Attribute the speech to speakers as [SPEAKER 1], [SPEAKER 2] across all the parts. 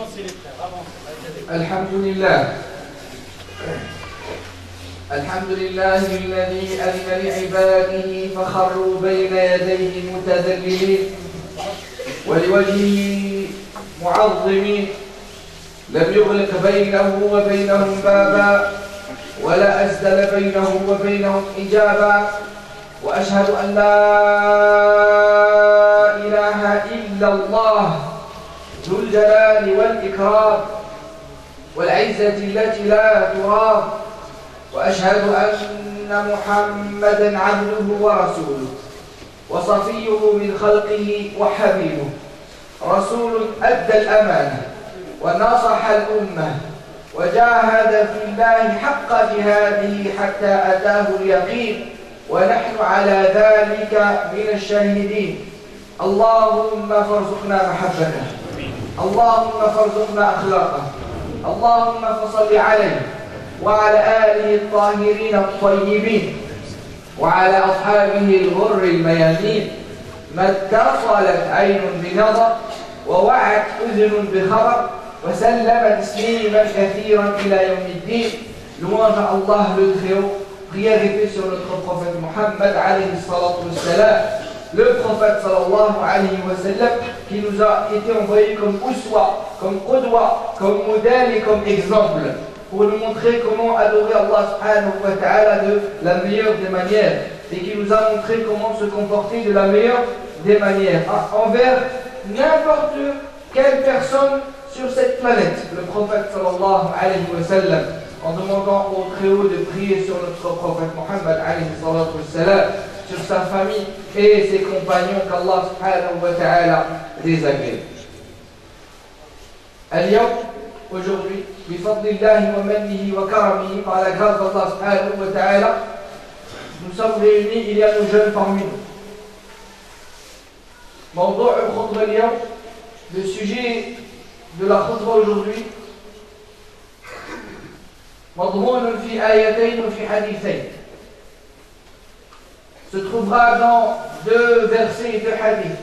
[SPEAKER 1] Avancez les frères, avancez.
[SPEAKER 2] Alhamdulillah. الحمد لله الذي أذن لعباده فخروا بين يديه متذللين ولوجهه معظمين لم يغلق بينه وبينهم بابا ولا أسدل بينه وبينهم حجابا وأشهد أن لا إله إلا الله ذو الجلال والإكرام والعزة التي لا ترام وأشهد أن محمدًا عبده ورسوله وصفيه من خلقه وحبيبه رسول أدى الأمانة ونصح الأمة وجاهد في الله حق جهاده حتى أتاه اليقين ونحن على ذلك من الشاهدين. اللهم فارزقنا محبته، اللهم فارزقنا أخلاقه، اللهم فصل عليه وعلى آله الطاهرين الطيبين وعلى أصحابه الغر الميامين ما اتصلت عين بنظر ووعت أذن بخبر وسلم تسليما كثيرا إلى يوم الدين. Louange à Allah le Très-Haut, prière et paix sur notre prophète Mohammed alayhi salatu wassalam, le prophète sallallahu alayhi wa sallam qui nous a été envoyé comme uswa, comme qudwa, comme modèle et comme exemple pour nous montrer comment adorer Allah subhanahu wa ta'ala de la meilleure des manières et qui nous a montré comment se comporter de la meilleure des manières envers n'importe quelle personne sur cette planète. Le prophète sallallahu alayhi wa sallam, en demandant au Très-Haut de prier sur notre prophète Mohammed alayhi salatu wassalam, sur sa famille et ses compagnons qu'Allah subhanahu wa ta'ala les agrée. Aujourd'hui, bifadlillahi wa mannihi wa karamihi, par la grâce d'Allah subhanahu wa ta'ala, nous sommes réunis, il y a nos jeunes parmi nous. موضوع الخطبة اليوم, le sujet de la khutbah aujourd'hui, مضمون في آيتين وفي حديثين, se trouvera dans deux versets et deux hadiths.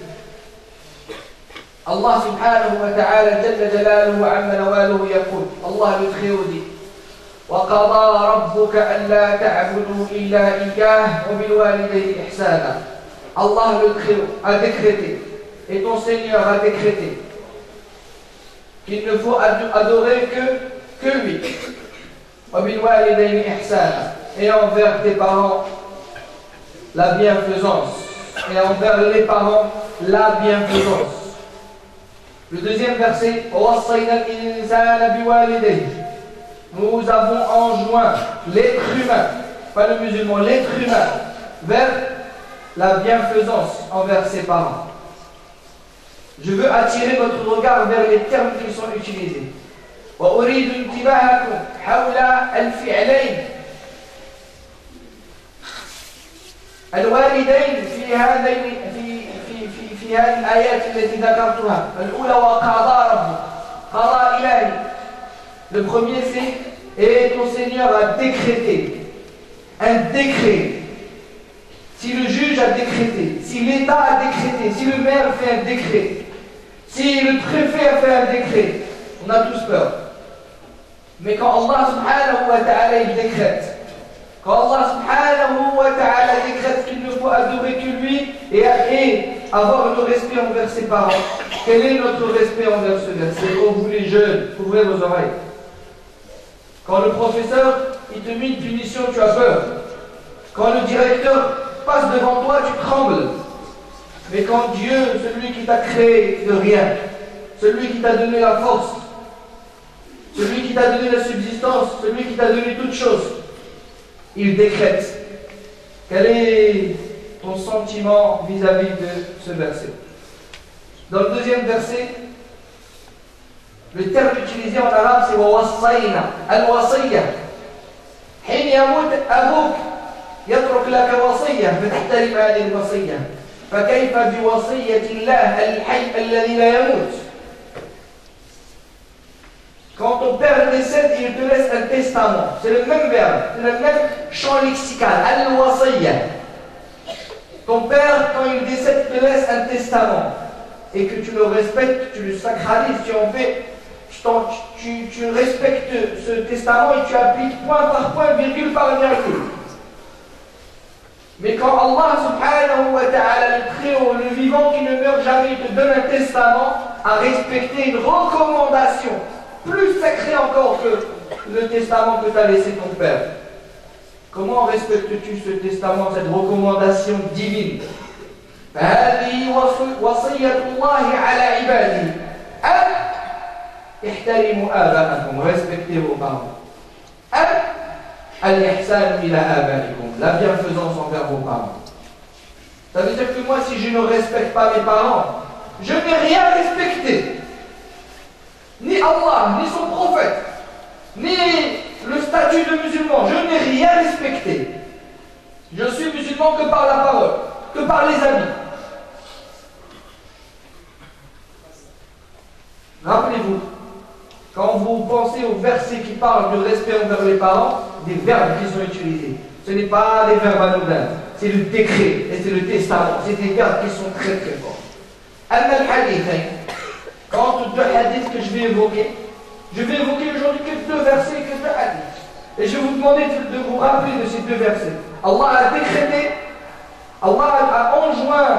[SPEAKER 2] Allah subhanahu wa ta'ala jalla jalaluhu amma nawaluhu yaqul, Allah le Très-Haut dit, وَقَضَى رَبُّكَ أَلَّا تَعْبُدُوا إِلَّا إِيَّاهُ وَبِالْوَالِدَيْنِ إِحْسَانًا. Allah le Très-Haut a décrété, et ton Seigneur a décrété, qu'il ne faut adorer que lui. وَبِالْوَالِدَيْنِ إِحْسَانًا, et envers tes parents la bienfaisance, et envers les parents la bienfaisance. Le deuxième verset, nous avons enjoint l'être humain, pas le musulman, l'être humain, vers la bienfaisance envers ses parents. Je veux attirer votre regard vers les termes qui sont utilisés. وأريد انتباهكم حول الفعلين الواردين في هذه الآيات التي ذكرتها. الأولى وقضى ربك, قضاء إلهي. Le premier c'est, et ton Seigneur a décrété, un décret. Si le juge a décrété, si l'État a décrété, si le maire fait un décret, si le préfet a fait un décret, on a tous peur. Mais quand Allah subhanahu wa ta'ala il décrète, quand Allah subhanahu wa ta'ala décrète qu'il ne faut adorer que lui et avoir le respect envers ses parents, quel est notre respect envers ce verset? Oh vous les jeunes, ouvrez vos oreilles. Quand le professeur il te met une punition, tu as peur. Quand le directeur passe devant toi, tu trembles. Mais quand Dieu, celui qui t'a créé de rien, celui qui t'a donné la force, celui qui t'a donné la subsistance, celui qui t'a donné toutes choses, il décrète. Quel est ton sentiment vis-à-vis de ce verset? Dans le deuxième verset, le terme utilisé en arabe c'est wawassayna, al-wasiyya. حين يموت أبوك يترك لك وصية فتحترم هذه الوصية. فكيف بوصية الله الحي الذي لا يموت؟ Quand ton père décède, il te laisse un testament. C'est le même verbe, c'est le même champ lexical. Al-wasiyya. Ton père, quand il décède, te laisse un testament. Et que tu le respectes, tu le sacralises, tu respectes ce testament et tu appliques point par point, virgule par virgule. Mais quand Allah subhanahu wa ta'ala, le Très-Haut, le vivant qui ne meurt jamais, te donne un testament à respecter, une recommandation plus sacrée encore que le testament que t'a laissé ton père. Comment respectes-tu ce testament, cette recommandation divine? فهذه وصية الله على عباده أن احترموا آباءكم, respectez vos parents. الإحسان إلى آبائكم, la bienfaisance envers vos parents. Ça veut dire que moi, si je ne respecte pas mes parents, je n'ai rien respecté. Ni Allah, ni son prophète, ni le statut de musulman, je n'ai rien respecté. Je suis musulman que par la parole, que par les amis. Rappelez-vous, quand vous pensez aux versets qui parlent du respect envers les parents, des verbes qui sont utilisés. Ce n'est pas des verbes anodins, c'est le décret et c'est le testament. C'est des verbes qui sont très très forts. Quant aux deux hadiths que je vais évoquer aujourd'hui que deux versets, que deux hadiths. Et je vais vous demander de vous rappeler de ces deux versets. Allah a décrété, Allah a enjoint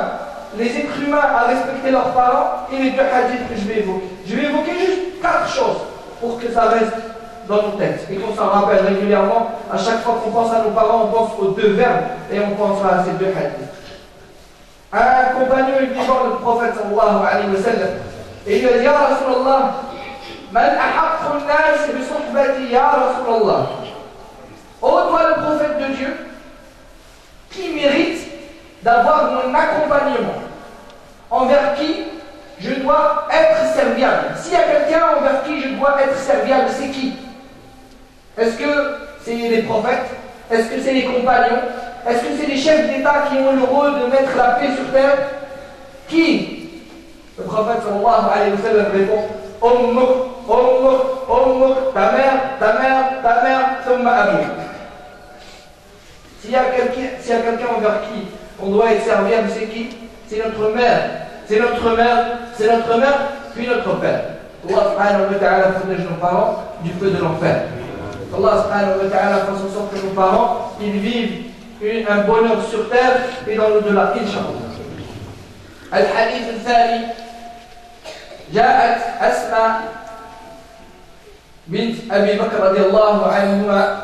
[SPEAKER 2] les êtres humains à respecter leurs parents et les deux hadiths que je vais évoquer. Je vais évoquer juste 4 choses pour que ça reste dans nos têtes et qu'on s'en rappelle régulièrement. À chaque fois qu'on pense à nos parents, on pense aux deux verbes et on pensera à ces deux hadiths. Un compagnon est venu voir le prophète sallallahu alayhi wa sallam et il lui a dit: Ya Rasulallah, man ahaqqu an-nas bi suhbati ya Rasulallah. Oh toi le prophète de Dieu, qui mérite d'avoir mon accompagnement, envers qui je dois être serviable. S'il y a quelqu'un envers qui je dois être serviable, c'est qui? Est-ce que c'est les prophètes? Est-ce que c'est les compagnons? Est-ce que c'est les chefs d'État qui ont le rôle de mettre la paix sur terre? Qui? Le prophète sallallahu alayhi wa sallam répond: Ummuk, Ummuk, Ummuk, ta mère, thumma abuk. S'il y a quelqu'un envers qui on doit être serviable, c'est qui? C'est notre mère. C'est notre mère, puis notre père. Allah subhanahu wa ta'ala protège nos parents du feu de l'enfer. Allah subhanahu wa ta'ala fasse en sorte que nos parents ils vivent un bonheur sur terre et dans l'au-delà, Inch'Allah. Al-Hadith al-Thani, جاءت أسماء بنت أبي بكر رضي الله عنهما,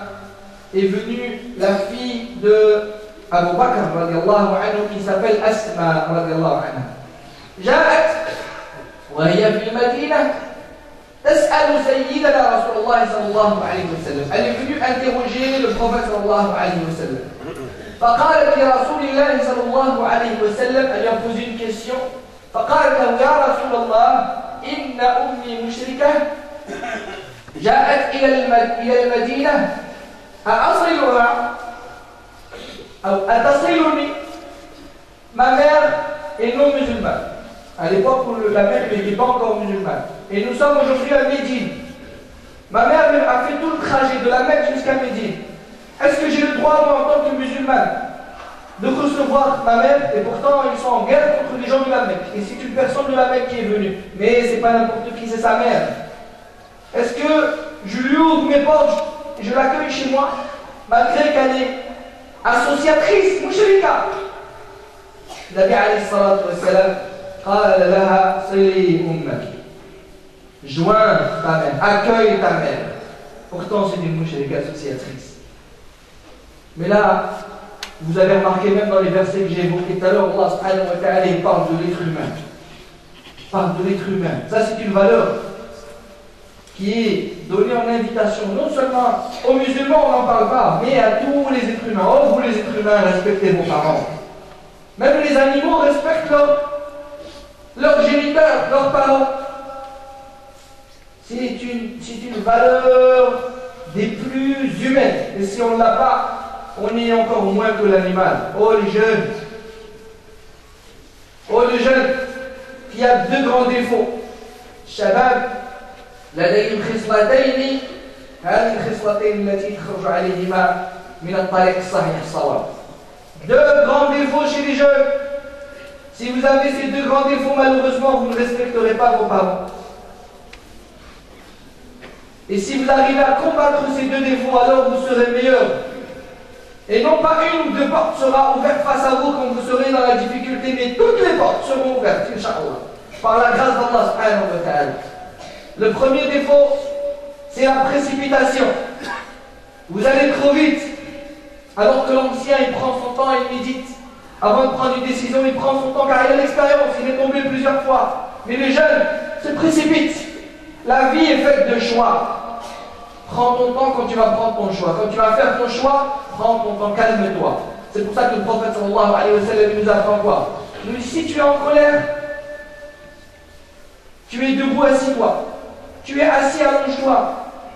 [SPEAKER 2] est venue la fille de Abu Bakr رضي الله عنه qui s'appelle Asma رضي الله عنها. جاءت وهي في المدينة تسأل سيدنا رسول الله صلى الله عليه وسلم. Elle est venue interroger le prophète صلى الله عليه وسلم. فقالت لرسول الله صلى الله عليه وسلم, elle lui a posé une question. فقالت له: يا رسول الله إن أمي مشركة جاءت إلى المدينة أصلها أو أتصلني. Ma mère est non musulmane. À l'époque où la mère n'était pas encore musulmane. Et nous sommes aujourd'hui à Médine. Ma mère a fait tout le trajet de la Mecque jusqu'à Médine. Est-ce que j'ai le droit, moi, en tant que musulmane, de recevoir ma mère? Et pourtant, ils sont en guerre contre les gens de la Mecque. Et c'est une personne de la Mecque qui est venue. Mais c'est pas n'importe qui, c'est sa mère. Est-ce que je lui ouvre mes portes et je l'accueille chez moi, malgré qu'elle est associatrice, mushrika? Nabi alayhi salatu wa salam قال لها صلي أمك. Joins ta mère, accueille ta mère. Pourtant, c'est une mushrika associatrice. Mais là, vous avez remarqué même dans les versets que j'ai évoqués tout à l'heure, Allah subhanahu wa ta'ala parle de l'être humain. Parle de l'être humain. Ça, c'est une valeur qui est donnée en invitation, non seulement aux musulmans, on n'en parle pas, mais à tous les êtres humains. Oh, vous les êtres humains, respectez vos parents. Même les animaux respectent leurs géniteurs, leurs parents. C'est une valeur des plus humaines. Et si on ne l'a pas, on est encore moins que l'animal. Oh les jeunes, qui a deux grands défauts. Shabab, لديهم خصلتين هذه الخصلتين التي تخرج عليهما من الطريق الصحيح الصواب. Deux grands défauts chez les jeunes. Si vous avez ces deux grands défauts, malheureusement, vous ne respecterez pas vos parents. Et si vous arrivez à combattre ces deux défauts, alors vous serez meilleur. Et non pas une ou deux portes sera ouverte face à vous quand vous serez dans la difficulté, mais toutes les portes seront ouvertes, Inch'Allah, par la grâce d'Allah subhanahu wa ta'ala. Le premier défaut, c'est la précipitation. Vous allez trop vite, alors que l'ancien, il prend son temps et il médite. Avant de prendre une décision, il prend son temps car il a l'expérience, il est tombé plusieurs fois. Mais les jeunes se précipitent. La vie est faite de choix. Prends ton temps quand tu vas prendre ton choix. Quand tu vas faire ton choix, prends ton temps, calme-toi. C'est pour ça que le prophète sallallahu alayhi wa sallam nous apprend quoi? Il nous dit, si tu es en colère, tu es debout, assis-toi. Tu es assis, allonge-toi.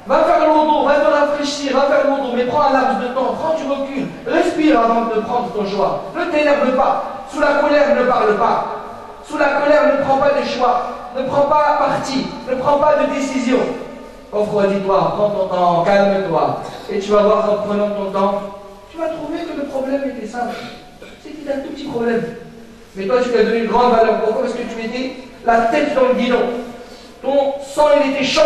[SPEAKER 2] Va faire l'audo, va te rafraîchir, va faire l'audo, mais prends un laps de temps, prends du recul, respire avant de prendre ton choix. Ne t'énerve pas. Sous la colère, ne parle pas. Sous la colère, ne prends pas de choix. Ne prends pas parti, ne prends pas de décision. Refroidis-toi, prends ton temps, calme-toi. Et tu vas voir qu'en prenant ton temps, tu vas trouver que le problème était simple. C'était un tout petit problème. Mais toi, tu lui as donné une grande valeur. Pourquoi? Parce que tu étais la tête dans le guidon. Ton sang, il était chaud.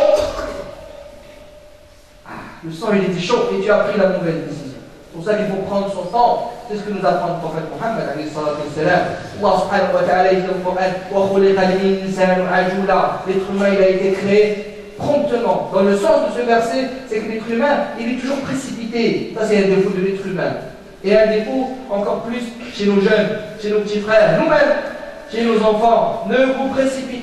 [SPEAKER 2] Le sang, il était chaud et tu as pris la mauvaise décision. C'est pour ça qu'il faut prendre son temps. C'est ce que nous apprend le prophète Mohammed alayhi salatu wassalam. Allah subhanahu wa ta'ala dit dans le Coran wa khuliqa al-insanu ajula. L'être humain, il a été créé promptement. Dans le sens de ce verset, c'est que l'être humain, il est toujours précipité. Ça, c'est un défaut de l'être humain. Et un défaut encore plus chez nos jeunes, chez nos petits frères, nous-mêmes, chez nos enfants. Ne vous précipitez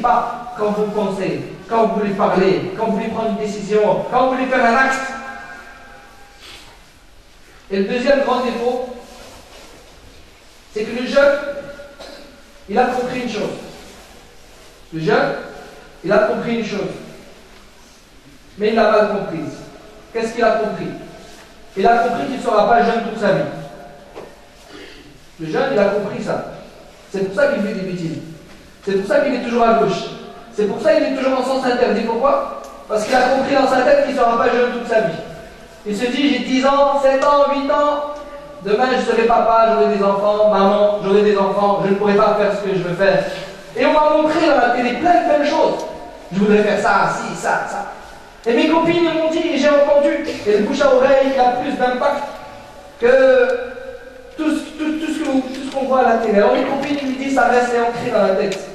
[SPEAKER 2] pas quand vous pensez, quand vous voulez parler, quand vous voulez prendre une décision, quand vous voulez faire un acte. Et le deuxième grand défaut, c'est que le jeune, il a compris une chose. Le jeune, il a compris une chose. Mais il l'a mal comprise. Qu'est-ce qu'il a compris? Il a compris qu'il ne sera pas jeune toute sa vie. Le jeune, il a compris ça. C'est pour ça qu'il fait des bêtises. C'est pour ça qu'il est toujours à gauche. C'est pour ça qu'il est toujours en sens interdit. Pourquoi? Parce qu'il a compris dans sa tête qu'il ne sera pas jeune toute sa vie. Il se dit, j'ai 10 ans, 7 ans, 8 ans, demain je serai papa, j'aurai des enfants, maman, j'aurai des enfants, je ne pourrai pas faire ce que je veux faire. Et on m'a montré dans la télé plein de choses. Je voudrais faire ça, ci, ça, ça. Et mes copines m'ont dit, et j'ai entendu, et le bouche à oreille, il a plus d'impact que tout ce qu'on voit à la télé. Alors mes copines me disent, ça reste ancré dans la tête.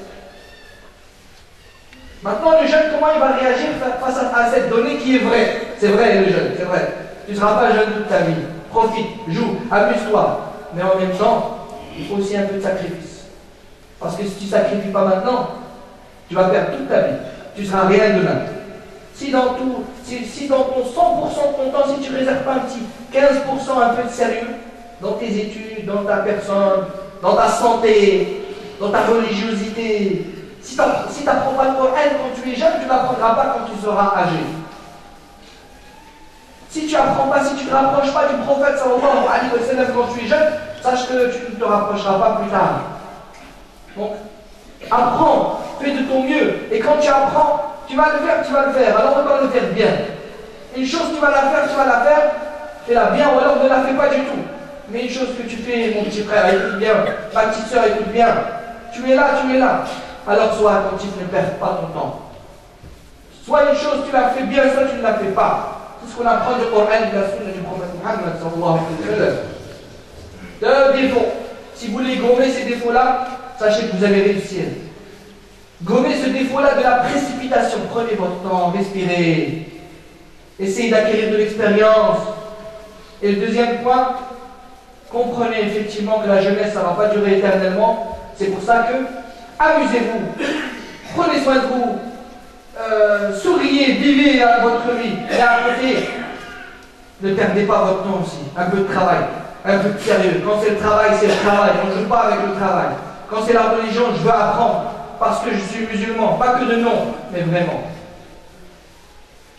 [SPEAKER 2] Maintenant, le jeune, comment il va réagir face à cette donnée qui est vraie? C'est vrai, le jeune, c'est vrai. Tu ne seras pas jeune toute ta vie. Profite, joue, amuse-toi. Mais en même temps, il faut aussi un peu de sacrifice. Parce que si tu ne sacrifies pas maintenant, tu vas perdre toute ta vie. Tu ne seras rien demain. Si dans ton 100% de ton temps, si tu ne réserves pas un petit 15% un peu de sérieux dans tes études, dans ta personne, dans ta santé, dans ta religiosité, si tu n'apprends pas le Coran quand tu es jeune, tu ne l'apprendras pas quand tu seras âgé. Si tu apprends pas, si tu ne te rapproches pas du prophète sallallahu alayhi wa sallam quand tu es jeune, sache que tu ne te rapprocheras pas plus tard. Donc, apprends, fais de ton mieux. Et quand tu apprends, tu vas le faire. Alors on va le faire bien. Une chose, tu vas la faire, fais-la bien, ou alors ne la fais pas du tout. Mais une chose que tu fais, mon petit frère, écoute bien, ma petite soeur, écoute bien. Tu es là. Alors sois attentif, ne perds pas ton temps. Soit une chose, tu la fais bien, soit tu ne la fais pas. C'est ce qu'on apprend du Coran et de la sunna du prophète Mohammed sallallahu alayhi wa sallam. Deux défauts. Si vous voulez gommer ces défauts-là, sachez que vous allez réussir. Gommez ce défaut-là de la précipitation. Prenez votre temps, respirez. Essayez d'acquérir de l'expérience. Et le deuxième point, comprenez effectivement que la jeunesse, ça ne va pas durer éternellement. C'est pour ça que amusez-vous, prenez soin de vous, souriez, vivez votre vie. Et à côté, ne perdez pas votre temps aussi. Un peu de travail, un peu de sérieux. Quand c'est le travail, c'est le travail. On ne joue pas avec le travail. Quand c'est la religion, je veux apprendre parce que je suis musulman. Pas que de nom, mais vraiment.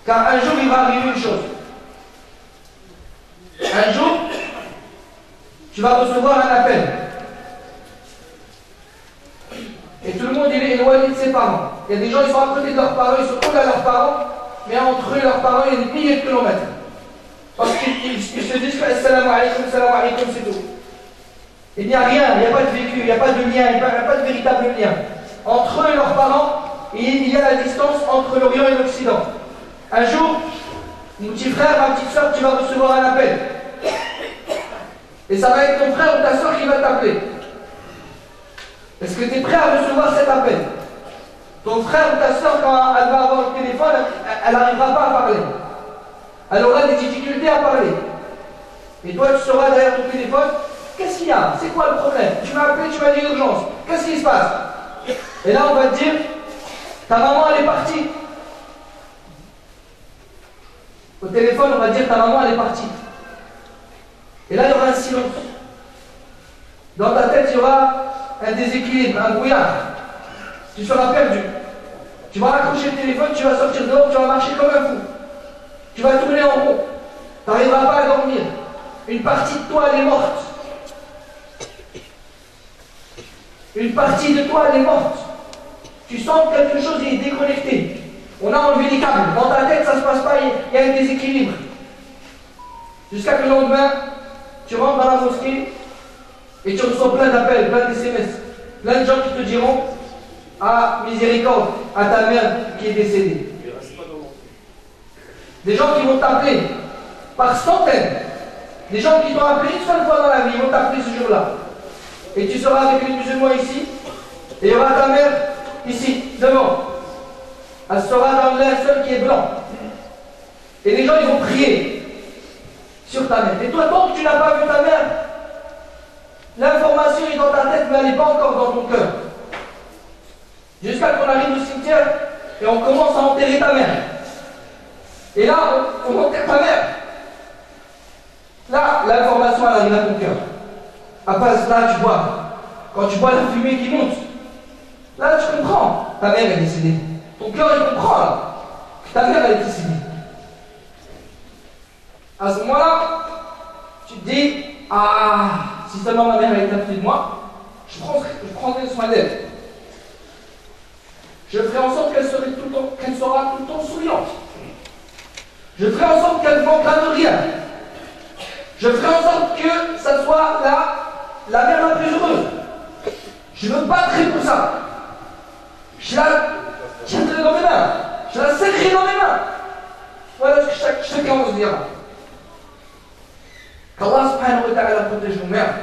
[SPEAKER 2] Car un jour, il va arriver une chose. Un jour, tu vas recevoir un appel. Et tout le monde il est éloigné de ses parents. Il y a des gens qui sont à côté de leurs parents, ils sont collés à leurs parents, mais entre eux et leurs parents, il y a des milliers de kilomètres. Parce qu'ils se disent que salam alaykoum, c'est tout. Il n'y a rien, il n'y a pas de vécu, il n'y a pas de lien, il n'y a pas de véritable lien. Entre eux et leurs parents, il y a la distance entre l'Orient et l'Occident. Un jour, mon petit frère, ma petite soeur, tu vas recevoir un appel. Et ça va être ton frère ou ta soeur qui va t'appeler. Est-ce que tu es prêt à recevoir cet appel? Ton frère ou ta soeur, quand elle va avoir le téléphone, elle n'arrivera pas à parler. Elle aura des difficultés à parler. Et toi, tu seras derrière ton téléphone. Qu'est-ce qu'il y a? C'est quoi le problème? Tu m'as appelé, tu m'as dit urgence. Qu'est-ce qui se passe? Et là, on va te dire, ta maman, elle est partie. Au téléphone, on va dire, ta maman, elle est partie. Et là, il y aura un silence. Dans ta tête, il y aura un déséquilibre, un brouillard. Tu seras perdu. Tu vas raccrocher le téléphone, tu vas sortir dehors, tu vas marcher comme un fou. Tu vas tourner en rond. Tu n'arriveras pas à dormir. Une partie de toi, elle est morte. Une partie de toi, elle est morte. Tu sens que quelque chose est déconnecté. On a enlevé les câbles. Dans ta tête, ça ne se passe pas, il y a un déséquilibre. Jusqu'à que le lendemain, tu rentres dans la mosquée et tu reçois plein d'appels, plein de SMS. Plein de gens qui te diront, ah, miséricorde, à ta mère qui est décédée. Des gens qui vont t'appeler par centaines. Des gens qui t'ont appelé une seule fois dans la vie, ils vont t'appeler ce jour-là. Et tu seras avec les musulmans ici, et il y aura ta mère ici, devant. Elle sera dans l'air seul qui est blanc. Et les gens, ils vont prier sur ta mère. Et toi, tant que tu n'as pas vu ta mère, l'information est dans ta tête, mais elle n'est pas encore dans ton cœur. Jusqu'à qu'on arrive au cimetière, et on commence à enterrer ta mère. Et là, on enterre ta mère. Là, l'information, elle arrive à ton cœur. Après, là, tu vois. Quand tu vois la fumée qui monte, là, tu comprends. Ta mère est décédée. Ton cœur, il comprend, là. Que ta mère, elle est décédée. À ce moment-là, tu te dis, ah, si seulement ma mère, elle était à côté de moi, je prendrais soin d'elle. Je ferai en sorte qu'elle sera tout le temps souriante. Je ferai en sorte qu'elle ne manquera de rien. Je ferai en sorte que ça soit la mère la plus heureuse. Je me battrai pour ça. Je la tiendrai dans mes mains. Je la serrerai dans mes mains. Voilà ce que chacun on se dira. Qu'Allah subhanahu wa ta'ala protège nos mères.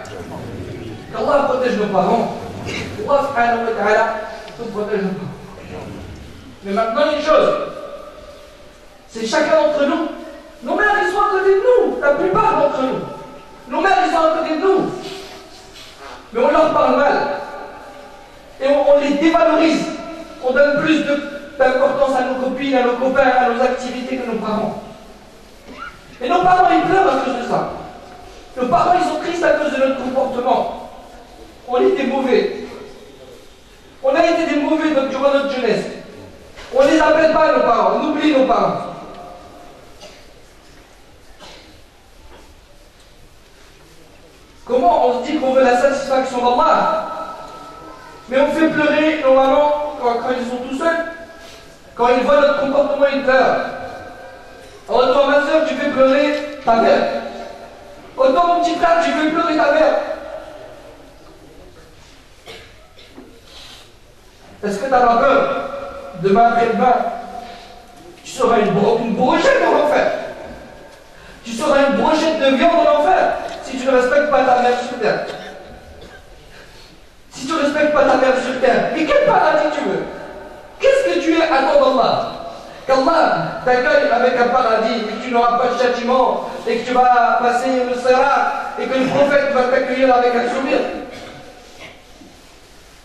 [SPEAKER 2] Qu'Allah protège nos parents. Qu'Allah subhanahu wa ta'ala nous protège nos parents. Mais maintenant, une chose, c'est chacun d'entre nous. Nos mères, ils sont à côté de nous, la plupart d'entre nous. Nos mères, ils sont à côté de nous. Mais on leur parle mal. Et on les dévalorise. On donne plus d'importance à nos copines, à nos copains, à nos activités que nos parents. Et nos parents, ils pleurent à cause de ça. Nos parents, ils sont tristes à cause de notre comportement. On était mauvais. On a été des mauvais durant notre jeunesse. On ne les appelle pas, nos parents. On oublie nos parents. Comment on se dit qu'on veut la satisfaction d'Allah, mais on fait pleurer nos mamans quand ils sont tout seuls, quand ils voient notre comportement, ils pleurent. Alors toi, ma soeur, tu fais pleurer ta mère. Autant mon petit frère, tu fais pleurer ta mère. Est-ce que tu n'as pas peur? Demain après-demain, tu seras une brochette dans l'enfer. Tu seras une brochette de viande dans l'enfer si tu ne respectes pas ta mère sur terre. Si tu ne respectes pas ta mère sur terre, mais quel paradis tu veux? Qu'est-ce que tu es à toi d'Allah? Qu'Allah t'accueille avec un paradis et que tu n'auras pas de châtiment et que tu vas passer le sirat et que le prophète va t'accueillir avec un sourire.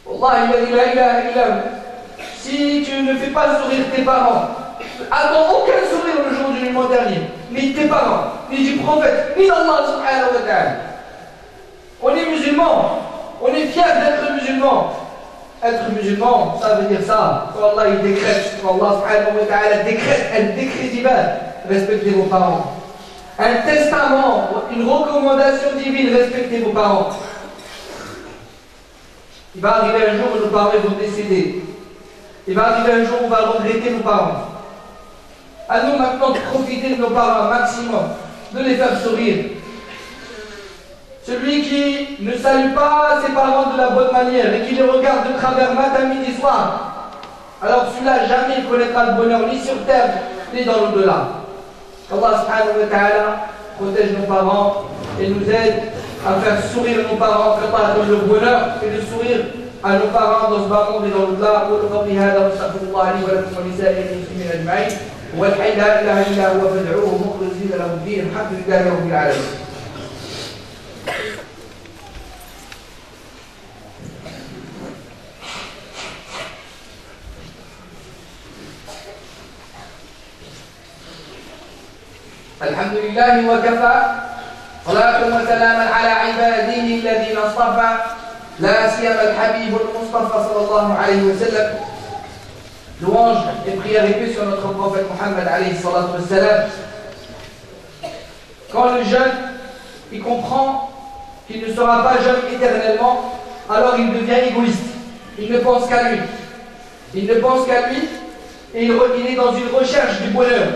[SPEAKER 2] Wallahi, la ilaha illa hu. Si tu ne fais pas sourire tes parents, attends aucun sourire le jour du jugement dernier, ni de tes parents, ni du prophète, ni d'Allah subhanahu wa ta'ala. On est musulmans, on est fiers d'être musulmans. Être musulman, ça veut dire ça. Quand Allah il décrète, quand Allah subhanahu wa ta'ala décrète, elle décrète divin, respectez vos parents. Un testament, une recommandation divine, respectez vos parents. Il va arriver un jour où nos parents vont décéder. Il va arriver un jour où on va regretter nos parents. À nous maintenant de profiter de nos parents un maximum, de les faire sourire. Celui qui ne salue pas ses parents de la bonne manière et qui les regarde de travers matin, midi, soir, alors celui-là jamais il connaîtra le bonheur ni sur terre, ni dans l'au-delà. Allah subhanahu wa ta'ala protège nos parents et nous aide à faire sourire nos parents, qu'Allah donne le bonheur et le sourire à nos parents dans ce bas monde et dans l'au-delà. أقول قولي هذا وأستغفر الله لي ولكم ولسائر المسلمين أجمعين والحي لا إله إلا هو فادعوه مخلصين له الدين الحمد لله رب العالمين. الحمد لله وكفى صلاة وسلاما على عباده الذين اصطفى لا سيما الحبيب المصطفى صلى الله عليه وسلم. Louange et prière et paix sur notre prophète Mohammed alayhi salatu wassalam. Quand le jeune il comprend qu'il ne sera pas jeune éternellement, alors il devient égoïste. Il ne pense qu'à lui. Il ne pense qu'à lui et il est dans une recherche du bonheur.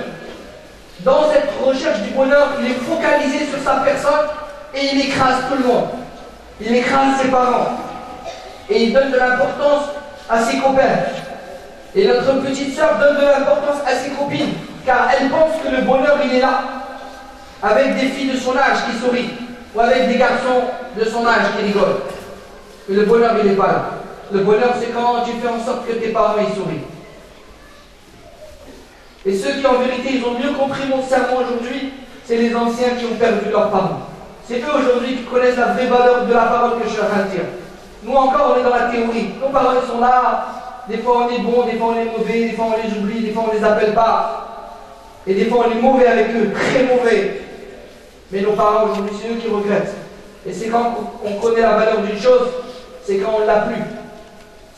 [SPEAKER 2] Dans cette recherche du bonheur, il est focalisé sur sa personne et il écrase tout le monde. Il écrase ses parents. Et il donne de l'importance à ses copains. Et notre petite sœur donne de l'importance à ses copines, car elle pense que le bonheur, il est là. Avec des filles de son âge qui sourient, ou avec des garçons de son âge qui rigolent. Mais le bonheur, il n'est pas là. Le bonheur, c'est quand tu fais en sorte que tes parents, ils sourient. Et ceux qui en vérité ils ont mieux compris mon sermon aujourd'hui, c'est les anciens qui ont perdu leurs parents. C'est eux aujourd'hui qui connaissent la vraie valeur de la parole que je suis en train de dire. Nous encore on est dans la théorie. Nos parents ils sont là, des fois on est bon, des fois on est mauvais, des fois on les oublie, des fois on les appelle pas. Et des fois on est mauvais avec eux, très mauvais. Mais nos parents aujourd'hui c'est eux qui regrettent. Et c'est quand on connaît la valeur d'une chose, c'est quand on ne l'a plus.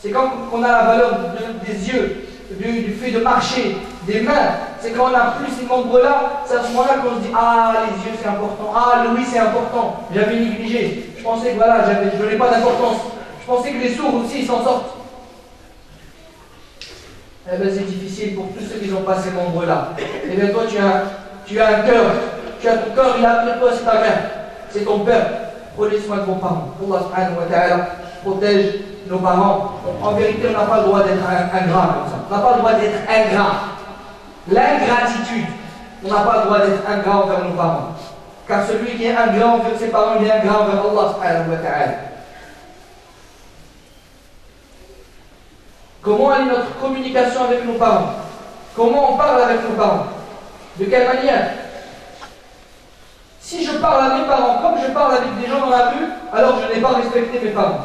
[SPEAKER 2] C'est quand on a la valeur des yeux, du fait de marcher, des mains, c'est quand on n'a plus ces membres-là, c'est à ce moment-là qu'on se dit ah les yeux c'est important, ah l'ouïe c'est important, j'avais négligé, je pensais que voilà, je donnais pas d'importance, je pensais que les sourds aussi ils s'en sortent. Eh bien c'est difficile pour tous ceux qui n'ont pas ces membres-là. Eh bien toi tu as un cœur, tu as ton corps, il a appris toi c'est ta mère, c'est ton père, prenez soin de vos parents. Allah subhanahu wa ta'ala protège nos parents. En vérité on n'a pas le droit d'être ingrat comme ça, on n'a pas le droit d'être ingrat. L'ingratitude, on n'a pas le droit d'être ingrat envers nos parents. Car celui qui est ingrat envers ses parents, il est ingrat envers Allah subhanahu wa ta'ala. Comment est notre communication avec nos parents? Comment on parle avec nos parents? De quelle manière? Si je parle à mes parents comme je parle avec des gens dans la rue, alors je n'ai pas respecté mes parents.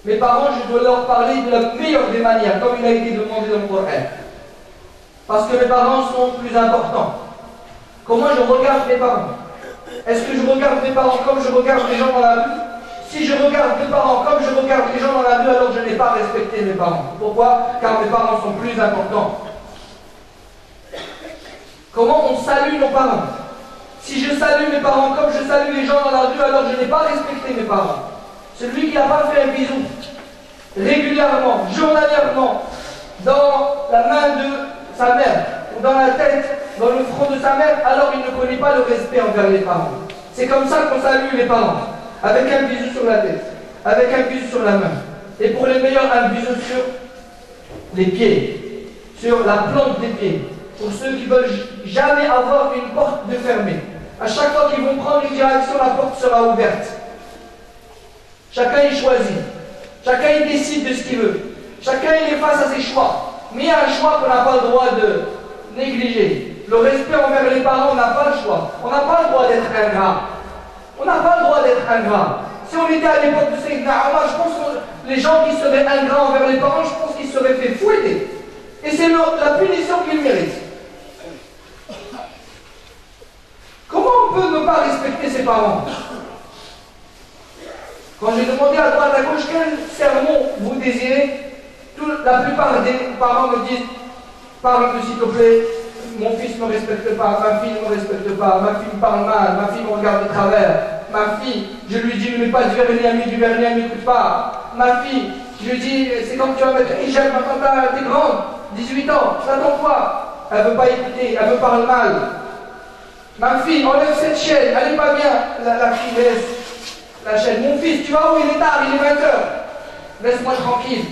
[SPEAKER 2] Mes parents, je dois leur parler de la meilleure des manières, comme il a été demandé dans le Coran. Parce que mes parents sont plus importants. Comment je regarde mes parents? Est-ce que je regarde mes parents comme je regarde les gens dans la rue? Si je regarde mes parents comme je regarde les gens dans la rue, alors je n'ai pas respecté mes parents. Pourquoi? Car mes parents sont plus importants. Comment on salue nos parents? Si je salue mes parents comme je salue les gens dans la rue, alors je n'ai pas respecté mes parents. Celui qui n'a pas fait un bisou régulièrement, journalièrement, dans la main de sa mère, ou dans la tête, dans le front de sa mère, alors il ne connaît pas le respect envers les parents. C'est comme ça qu'on salue les parents, avec un bisou sur la tête, avec un bisou sur la main. Et pour les meilleurs, un bisou sur les pieds, sur la plante des pieds. Pour ceux qui veulent jamais avoir une porte de fermée. À chaque fois qu'ils vont prendre une direction, la porte sera ouverte. Chacun y choisit. Chacun y décide de ce qu'il veut. Chacun il est face à ses choix. Mais il y a un choix qu'on n'a pas le droit de négliger. Le respect envers les parents, on n'a pas le choix. On n'a pas le droit d'être ingrat. On n'a pas le droit d'être ingrat. Si on était à l'époque de Sayyidina Omar, je pense que les gens qui seraient ingrats envers les parents, je pense qu'ils seraient fait fouetter. Et c'est la punition qu'ils méritent. Comment on peut ne pas respecter ses parents? Quand j'ai demandé à droite à gauche quel sermon vous désirez, la plupart des parents me disent parle-moi s'il te plaît, mon fils ne me respecte pas, ma fille ne me respecte pas, ma fille me parle mal, ma fille me regarde de travers, ma fille, je lui dis ne mets pas du vernis, elle ne m'écoute pas, ma fille, je lui dis c'est quand tu vas mettre hijab, maintenant t'es grande, 18 ans, t'attends-toi, elle ne veut pas écouter, elle me parle mal. Ma fille, enlève cette chaîne, elle n'est pas bien, la fille laisse la chaîne. Mon fils, tu vois où il est tard, il est 20 h. Laisse-moi tranquille.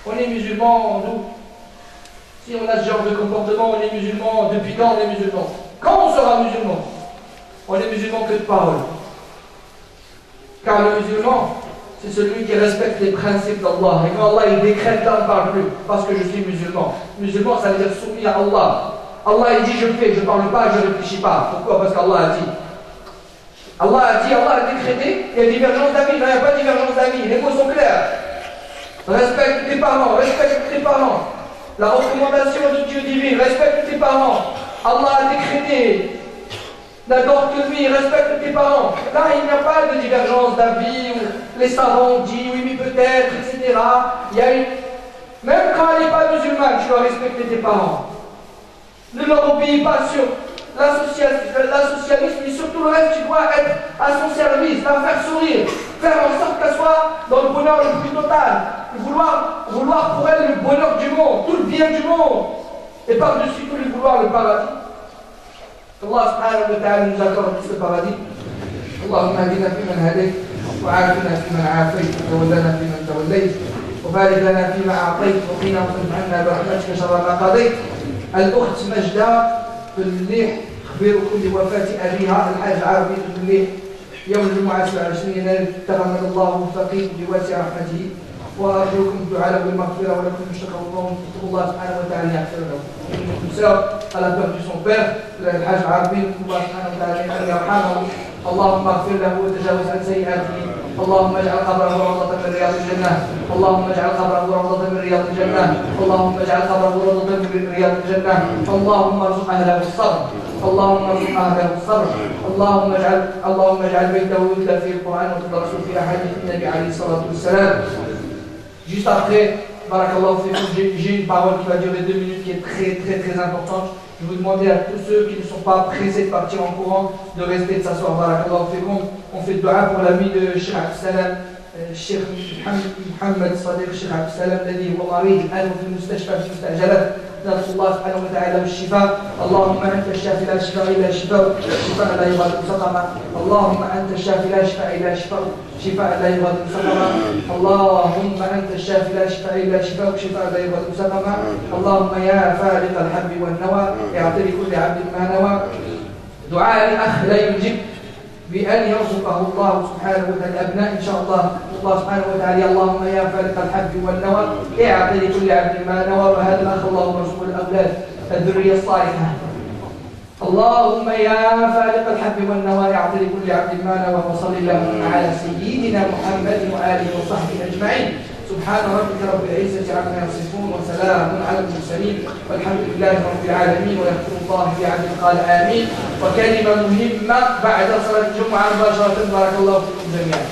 [SPEAKER 2] On est musulman d'où? Si on a ce genre de comportement, on est musulman. Depuis quand on est musulman? Quand on sera musulman? On est musulman que de parole. Car le musulman, c'est celui qui respecte les principes d'Allah. Et quand Allah il décrète, là on ne parle plus, parce que je suis musulman. Musulman, ça veut dire soumis à Allah. Allah il dit je fais, je ne parle pas, je ne réfléchis pas. Pourquoi? Parce qu'Allah a dit. Allah a dit, Allah a décrété, il y a divergence d'avis. Non, il n'y a pas de divergence d'avis. Les mots sont clairs. Respecte tes parents, respecte tes parents. La recommandation de Dieu divin, respecte tes parents. Allah a décrété. N'adore que lui, respecte tes parents. Là, il n'y a pas de divergence d'avis où les savants ont dit oui, mais peut-être, etc. Il y a une... Même quand elle n'est pas musulmane, tu dois respecter tes parents. Ne leur obéis pas sur l'associalisme, mais surtout le reste, tu dois être à son service, la faire sourire, faire en sorte qu'elle soit dans le bonheur le plus total, vouloir pour elle le bonheur du monde, tout le bien du monde, et par-dessus tout lui vouloir le paradis. Allah subhanahu wa ta'ala nous accorde ce paradis. Allahumma hadina fi man hadayt, wa afina fi man afayt, wa tawallana fi man tawallayt, wa barik lana fi ma a'tayt, wa qina wasrif 'anna bi rahmatika sharra ma qadayt. الأخت مجدة في المليح تخبركم بوفاة أبيها الحاج عربي في المليح يوم الجمعة 27 يناير. تغمد الله فقيه بواسع رحمته وأرجوكم الدعاء له بالمغفرة ولكم الشكر اللهم الله سبحانه وتعالى يغفر له. Une sœur à la peur de son père, الحاج عربي الله سبحانه وتعالى أن يرحمه. اللهم اغفر له وتجاوز عن سيئاته. اللهم اجعل قبره روضة من رياض الجنة. اللهم اجعل قبره روضة من رياض الجنة. اللهم اجعل قبره روضة من رياض الجنة. اللهم ارزق أهله الصبر. اللهم ارزق أهله الصبر. اللهم اجعل بيته يتلى فيه القرآن وتدرس فيه أحاديث النبي عليه الصلاة والسلام. Juste après, barakallahu fikum, j'ai une parole qui va durer 2 minutes qui est très importante. Je vous demander à tous ceux qui ne sont pas pressés de partir en courant de rester, de s'asseoir. Barakallahu fikum. On fait dua pour l'ami de Cheikh Abdessalam, Cheikh Mohamed Sadiq Cheikh Abdessalam, الذي هو مريض الآن في المستشفى في مستعجلات. نسأل الله سبحانه وتعالى بالشفاء. اللهم أنت الشافي لا شفاء إلا شفاء، شفاء لا يغادر سقما. اللهم أنت الشافي لا شفاء إلا شفاء، شفاء لا يغادر سقما. اللهم أنت الشافي لا شفاء إلا شفاء، شفاء لا يغادر سقما. اللهم يا فارق الحب والنوى اعطي لكل عبد ما نوى. دعاء الأخ لا يجب بأن يرزقه الله سبحانه وتعالى الأبناء إن شاء الله. الله سبحانه وتعالى اللهم يا فارق الحب والنوى اعطي لكل عبد ما نوى. وهذا الأخ اللهم ارزقه الأولاد الذرية الصالحة. اللهم يا فارق الحب والنوى اعطي لكل عبد ما نوى. وصل اللهم على سيدنا محمد وآله وصحبه أجمعين. سبحان ربك رب العزة عما يصفون وسلام على المرسلين والحمد لله رب العالمين. ويغفر الله بعدل قال آمين. وكلمة مهمة بعد صلاة الجمعة مباشرة. بارك الله فيكم جميعا.